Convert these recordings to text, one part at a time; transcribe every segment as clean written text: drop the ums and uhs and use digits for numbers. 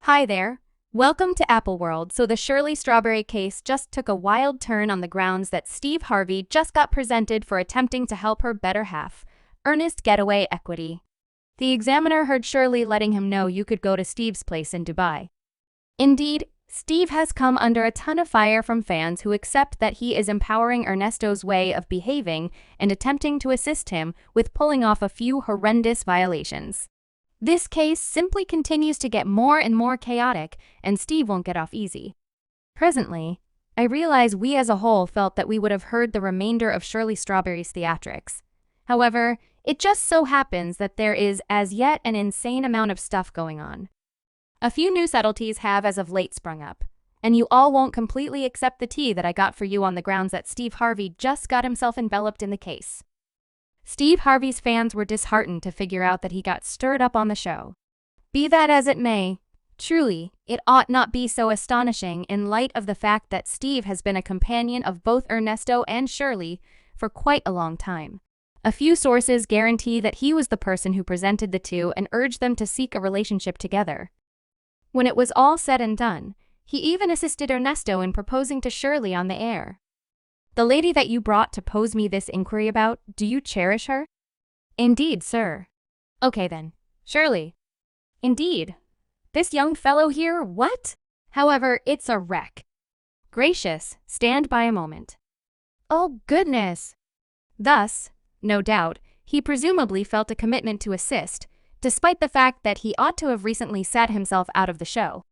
Hi there. Welcome to Apple World. So the Shirley Strawberry case just took a wild turn on the grounds that Steve Harvey just got presented for attempting to help her better half, Ernest, get away equity. The Examiner heard Shirley letting him know you could go to Steve's place in Dubai. Indeed, Steve has come under a ton of fire from fans who accept that he is empowering Ernesto's way of behaving and attempting to assist him with pulling off a few horrendous violations. This case simply continues to get more and more chaotic, and Steve won't get off easy. Presently, I realize we as a whole felt that we would have heard the remainder of Shirley Strawberry's theatrics. However, it just so happens that there is as yet an insane amount of stuff going on. A few new subtleties have as of late sprung up, and you all won't completely accept the tea that I got for you on the grounds that Steve Harvey just got himself enveloped in the case. Steve Harvey's fans were disheartened to figure out that he got stirred up on the show. Be that as it may, truly, it ought not be so astonishing in light of the fact that Steve has been a companion of both Ernesto and Shirley for quite a long time. A few sources guarantee that he was the person who presented the two and urged them to seek a relationship together. When it was all said and done, he even assisted Ernesto in proposing to Shirley on the air. The lady that you brought to pose me this inquiry about, do you cherish her? Indeed, sir. Okay then. Shirley. Indeed. This young fellow here, what? However, it's a wreck. Gracious, stand by a moment. Oh goodness. Thus, no doubt, he presumably felt a commitment to assist, despite the fact that he ought to have recently sat himself out of the show.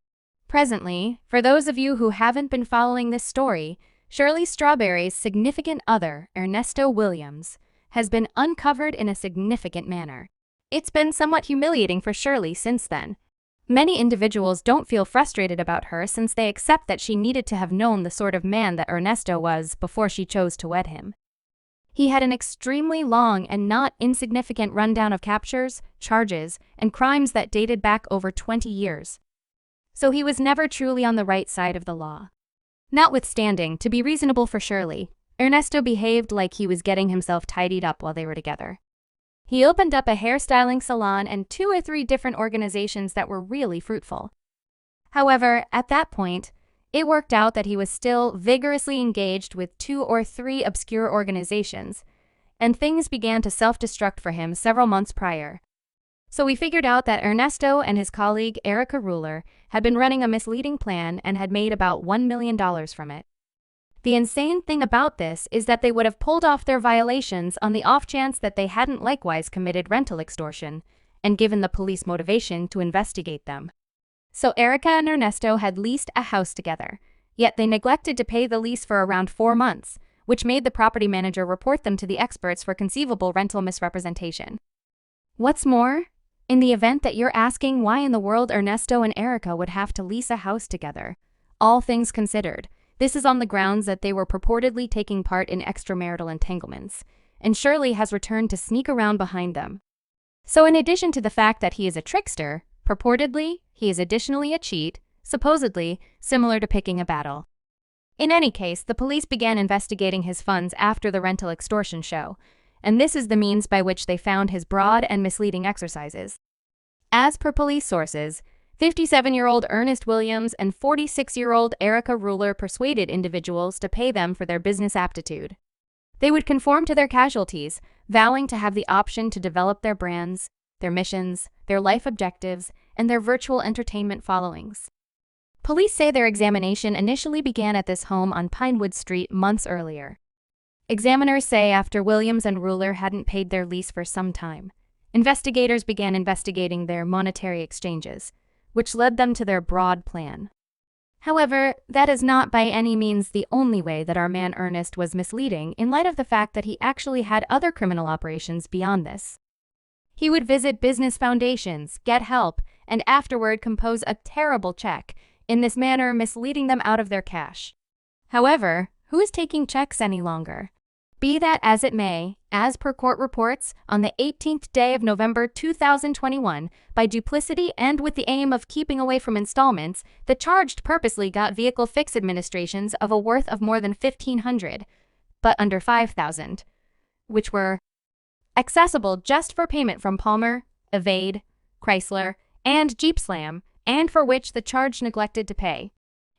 Presently, for those of you who haven't been following this story, Shirley Strawberry's significant other, Ernesto Williams, has been uncovered in a significant manner. It's been somewhat humiliating for Shirley since then. Many individuals don't feel frustrated about her since they accept that she needed to have known the sort of man that Ernesto was before she chose to wed him. He had an extremely long and not insignificant rundown of captures, charges, and crimes that dated back over 20 years. So he was never truly on the right side of the law. Notwithstanding, to be reasonable for Shirley, Ernesto behaved like he was getting himself tidied up while they were together. He opened up a hairstyling salon and 2 or 3 different organizations that were really fruitful. However, at that point, it worked out that he was still vigorously engaged with 2 or 3 obscure organizations, and things began to self-destruct for him several months prior. So we figured out that Ernesto and his colleague Erica Ruler had been running a misleading plan and had made about $1 million from it. The insane thing about this is that they would have pulled off their violations on the off chance that they hadn't likewise committed rental extortion and given the police motivation to investigate them. So Erica and Ernesto had leased a house together, yet they neglected to pay the lease for around 4 months, which made the property manager report them to the experts for conceivable rental misrepresentation. What's more, in the event that you're asking why in the world Ernesto and Erica would have to lease a house together, all things considered, this is on the grounds that they were purportedly taking part in extramarital entanglements, and Shirley has returned to sneak around behind them. So in addition to the fact that he is a trickster, purportedly, he is additionally a cheat, supposedly similar to picking a battle. In any case, the police began investigating his funds after the rental extortion show, and this is the means by which they found his broad and misleading exercises. As per police sources, 57-year-old Ernest Williams and 46-year-old Erica Ruler persuaded individuals to pay them for their business aptitude. They would conform to their casualties, vowing to have the option to develop their brands, their missions, their life objectives, and their virtual entertainment followings. Police say their examination initially began at this home on Pinewood Street months earlier. Examiners say after Williams and Ruler hadn't paid their lease for some time, investigators began investigating their monetary exchanges, which led them to their broad plan. However, that is not by any means the only way that our man Ernest was misleading in light of the fact that he actually had other criminal operations beyond this. He would visit business foundations, get help, and afterward compose a terrible check, in this manner misleading them out of their cash. However, who is taking checks any longer? Be that as it may, as per court reports, on the 18th day of November 2021, by duplicity and with the aim of keeping away from installments, the charged purposely got vehicle fix administrations of a worth of more than $1,500, but under $5,000, which were accessible just for payment from Palmer, Evade, Chrysler, and Jeep Slam, and for which the charge neglected to pay.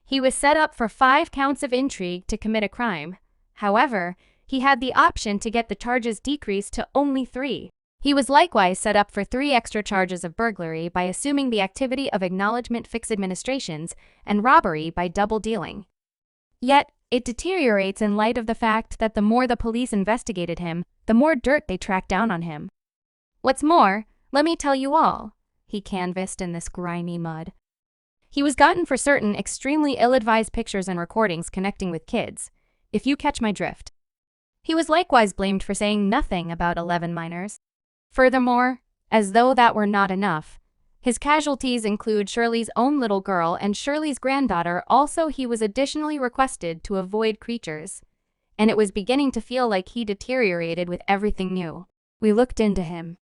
He was set up for 5 counts of intrigue to commit a crime. However, he had the option to get the charges decreased to only 3. He was likewise set up for 3 extra charges of burglary by assuming the activity of acknowledgement fixed administrations and robbery by double dealing. Yet, it deteriorates in light of the fact that the more the police investigated him, the more dirt they tracked down on him. What's more, let me tell you all, he canvassed in this grimy mud. He was gotten for certain extremely ill-advised pictures and recordings connecting with kids, if you catch my drift. He was likewise blamed for saying nothing about 11 minors. Furthermore, as though that were not enough, his casualties include Shirley's own little girl and Shirley's granddaughter. Also, he was additionally requested to avoid creatures, and it was beginning to feel like he deteriorated with everything new. We looked into him.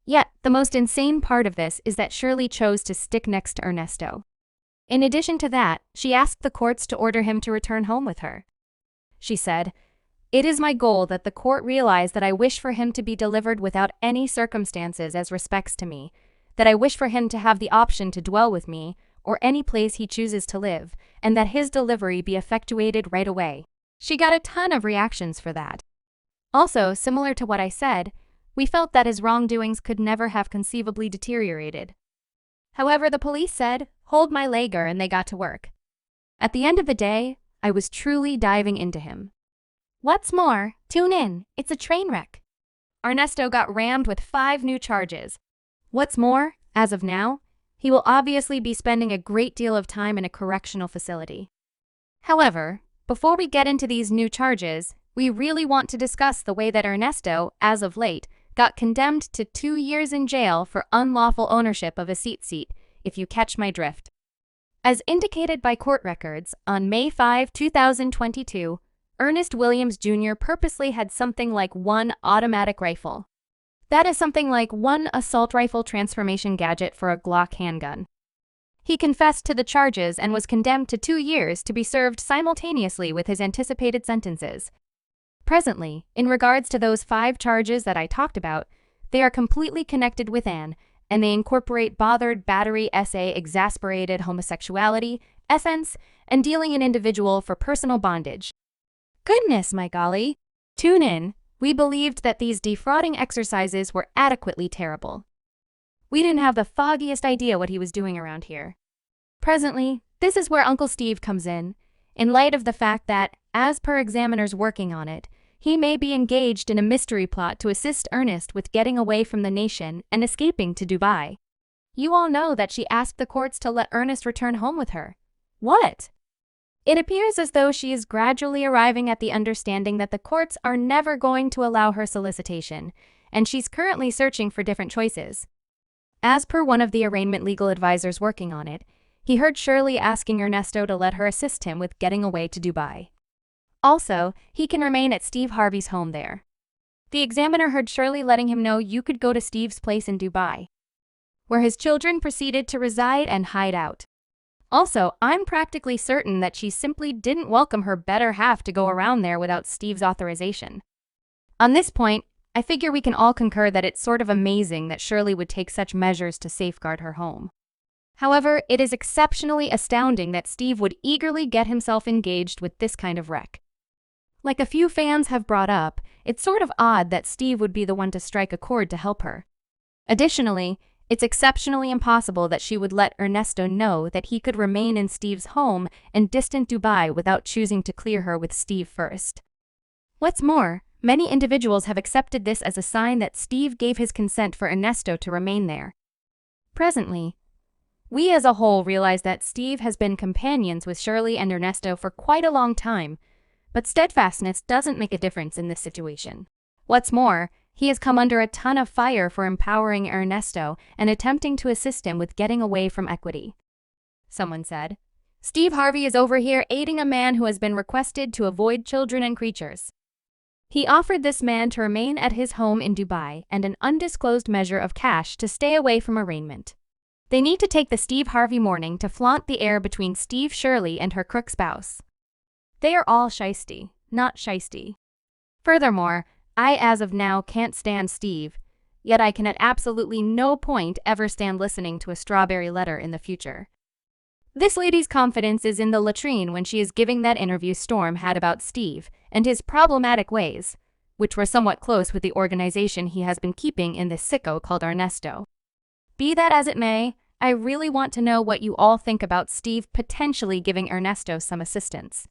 Yet, the most insane part of this is that Shirley chose to stick next to Ernesto. In addition to that, she asked the courts to order him to return home with her. She said, "It is my goal that the court realize that I wish for him to be delivered without any circumstances as respects to me, that I wish for him to have the option to dwell with me, or any place he chooses to live, and that his delivery be effectuated right away." She got a ton of reactions for that. Also, similar to what I said, we felt that his wrongdoings could never have conceivably deteriorated. However, the police said, "Hold my lager," and they got to work. At the end of the day, I was truly diving into him. What's more, tune in, it's a train wreck. Ernesto got rammed with 5 new charges. What's more, as of now, he will obviously be spending a great deal of time in a correctional facility. However, before we get into these new charges, we really want to discuss the way that Ernesto, as of late, got condemned to 2 years in jail for unlawful ownership of a seat, if you catch my drift. As indicated by court records, on May 5, 2022, Ernest Williams Jr. purposely had something like 1 automatic rifle. That is something like 1 assault rifle transformation gadget for a Glock handgun. He confessed to the charges and was condemned to 2 years to be served simultaneously with his anticipated sentences. Presently, in regards to those 5 charges that I talked about, they are completely connected with Anne, and they incorporate bothered battery SA, exasperated homosexuality, offense, and dealing an individual for personal bondage. Goodness, my golly! Tune in. We believed that these defrauding exercises were adequately terrible. We didn't have the foggiest idea what he was doing around here. Presently, this is where Uncle Steve comes in light of the fact that, as per examiners working on it, he may be engaged in a mystery plot to assist Ernest with getting away from the nation and escaping to Dubai. You all know that she asked the courts to let Ernest return home with her. What? It appears as though she is gradually arriving at the understanding that the courts are never going to allow her solicitation, and she's currently searching for different choices. As per one of the arraignment legal advisors working on it, he heard Shirley asking Ernesto to let her assist him with getting away to Dubai. Also, he can remain at Steve Harvey's home there. The examiner heard Shirley letting him know you could go to Steve's place in Dubai, where his children proceeded to reside and hide out. Also, I'm practically certain that she simply didn't welcome her better half to go around there without Steve's authorization. On this point, I figure we can all concur that it's sort of amazing that Shirley would take such measures to safeguard her home. However, it is exceptionally astounding that Steve would eagerly get himself engaged with this kind of wreck. Like a few fans have brought up, it's sort of odd that Steve would be the one to strike a chord to help her. Additionally, it's exceptionally impossible that she would let Ernesto know that he could remain in Steve's home in distant Dubai without choosing to clear her with Steve first. What's more, many individuals have accepted this as a sign that Steve gave his consent for Ernesto to remain there. Presently, we as a whole realize that Steve has been companions with Shirley and Ernesto for quite a long time, but steadfastness doesn't make a difference in this situation. What's more, he has come under a ton of fire for empowering Ernesto and attempting to assist him with getting away from equity. Someone said, "Steve Harvey is over here aiding a man who has been requested to avoid children and creatures. He offered this man to remain at his home in Dubai and an undisclosed measure of cash to stay away from arraignment. They need to take the Steve Harvey morning to flaunt the air between Steve Shirley and her crook spouse. They are all shiesty, not shiesty. Furthermore, I as of now can't stand Steve, yet I can at absolutely no point ever stand listening to a Strawberry letter in the future. This lady's confidence is in the latrine when she is giving that interview Storm had about Steve and his problematic ways, which were somewhat close with the organization he has been keeping in this sicko called Ernesto. Be that as it may, I really want to know what you all think about Steve potentially giving Ernesto some assistance.